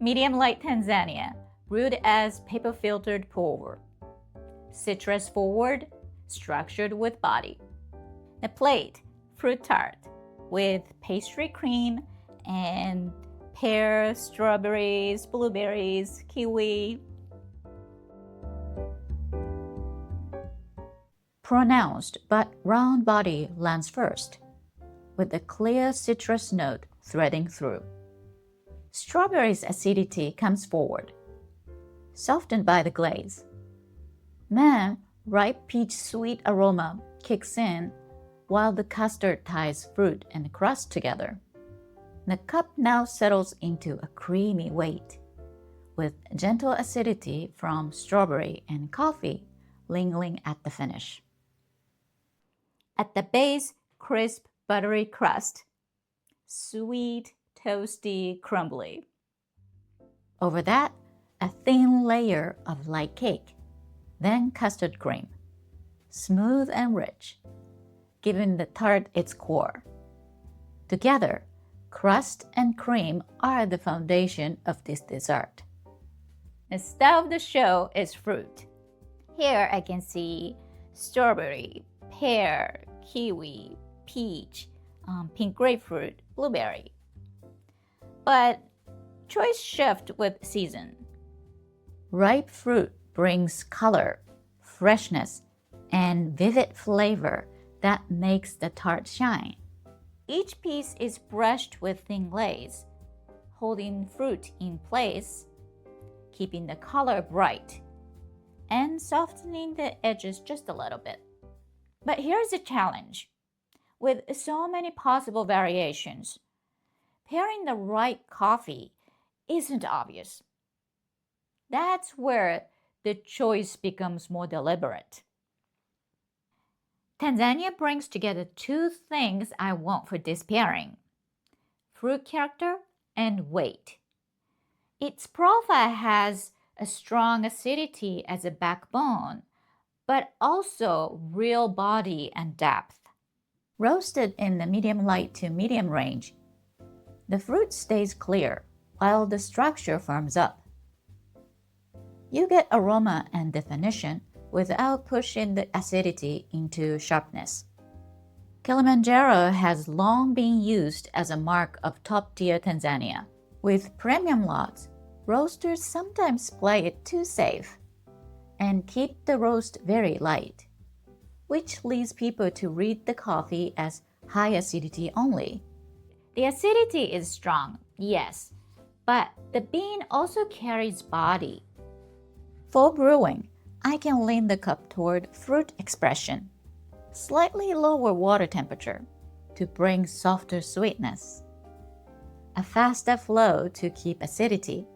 Medium light Tanzania, brewed as paper filtered pour. Citrus forward, structured with body. The plate, Fruit Tart, with pastry cream and pear, strawberries, blueberries, kiwi. Pronounced but round body lands first, with a clear citrus note threading through. Strawberry's acidity comes forward, softened by the glaze. Then, ripe peach sweet aroma kicks in while the custard ties fruit and crust together. The cup now settles into a creamy weight, with gentle acidity from strawberry and coffee lingering at the finish. At the base, crisp, buttery crust. Sweet, toasty, crumbly. Over that, a thin layer of light cake, then custard cream. Smooth and rich, giving the tart its core. Together, crust and cream are the foundation of this dessert. The star of the show is fruit. Here I can see strawberry, pear, kiwi, peach, pink grapefruit, blueberry. But choice shift with season. Ripe fruit brings color, freshness, and vivid flavor that makes the tart shine. Each piece is brushed with thin glaze, holding fruit in place, keeping the color bright, and softening the edges just a little bit. But here's the challenge. With so many possible variations, pairing the right coffee isn't obvious. That's where the choice becomes more deliberate. Tanzania brings together two things I want for this pairing: fruit character and weight. Its profile has a strong acidity as a backbone, but also real body and depth. Roasted in the medium light to medium range, the fruit stays clear while the structure firms up. You get aroma and definition without pushing the acidity into sharpness. Kilimanjaro has long been used as a mark of top-tier Tanzania. With premium lots, roasters sometimes play it too safe and keep the roast very light, which leads people to read the coffee as high acidity only. The acidity is strong, yes, but the bean also carries body. For brewing, I can lean the cup toward fruit expression, slightly lower water temperature to bring softer sweetness, a faster flow to keep acidity,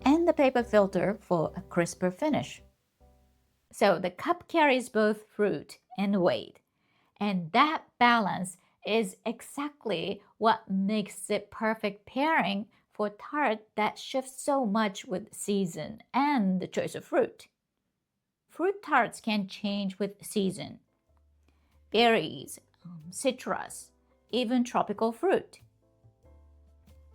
and the paper filter for a crisper finish. So the cup carries both fruit and weight, and that balance is exactly what makes it perfect pairing for tart that shifts so much with season and the choice of fruit. Fruit tarts can change with season. Berries, citrus, even tropical fruit.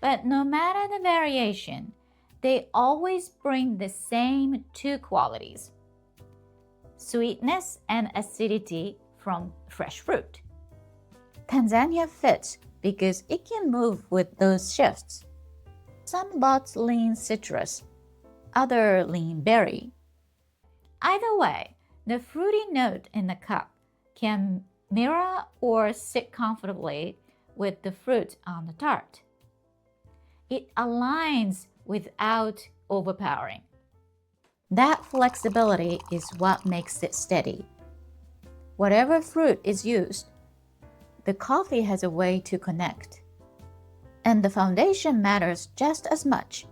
But no matter the variation, they always bring the same two qualities: sweetness and acidity from fresh fruit. Tanzania fits because it can move with those shifts. Some lots lean citrus, others lean berry. Either way, the fruity note in the cup can mirror or sit comfortably with the fruit on the tart. It aligns without overpowering. That flexibility is what makes it steady. Whatever fruit is used, the coffee has a way to connect. And the foundation matters just as much.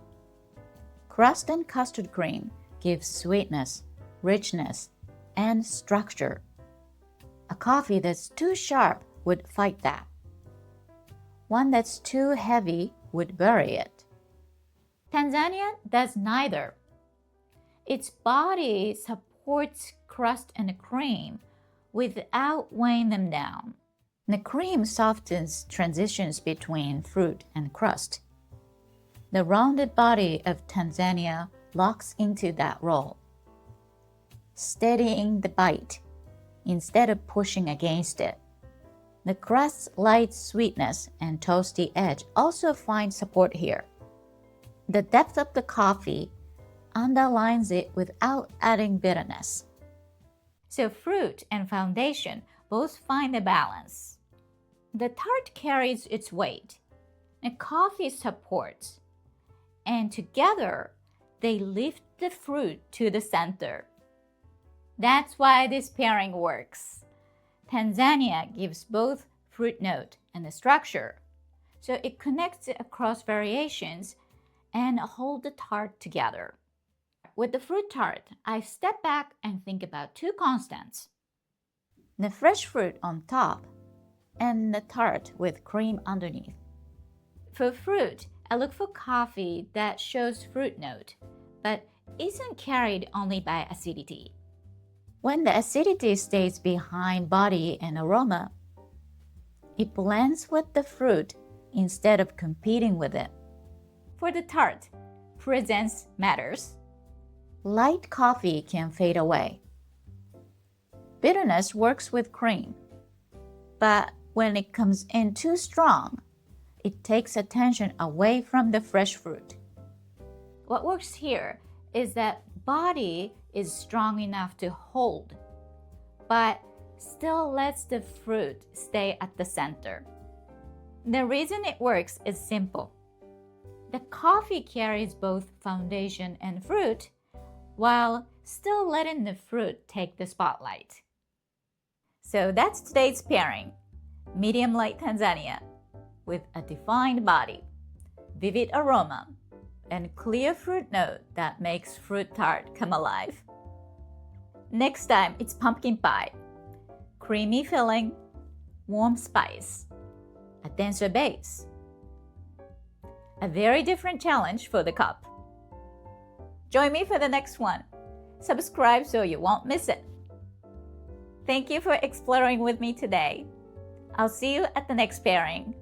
Crust and custard cream give sweetness, richness, and structure. A coffee that's too sharp would fight that. One that's too heavy would bury it. Tanzania does neither. Its body supports crust and cream without weighing them down. The cream softens transitions between fruit and crust. The rounded body of Tanzania locks into that role, steadying the bite instead of pushing against it. The crust's light sweetness and toasty edge also find support here. The depth of the coffee underlines it without adding bitterness. So fruit and foundation both find a balance. The tart carries its weight, and coffee supports, and together they lift the fruit to the center. That's why this pairing works. Tanzania gives both fruit note and the structure, so it connects it across variations and hold the tart together. With the fruit tart, I step back and think about two constants: the fresh fruit on top and the tart with cream underneath. For fruit, I look for coffee that shows fruit note, but isn't carried only by acidity. When the acidity stays behind body and aroma, it blends with the fruit instead of competing with it. For the tart, presence matters. Light coffee can fade away. Bitterness works with cream, but when it comes in too strong, it takes attention away from the fresh fruit. What works here is that body is strong enough to hold, but still lets the fruit stay at the center. The reason it works is simple. The coffee carries both foundation and fruit, while still letting the fruit take the spotlight. So that's today's pairing: medium light Tanzania with a defined body, vivid aroma, and clear fruit note that makes fruit tart come alive. Next time, it's pumpkin pie. Creamy filling, warm spice, a denser base. A very different challenge for the cup. Join me for the next one. Subscribe so you won't miss it. Thank you for exploring with me today. I'll see you at the next pairing.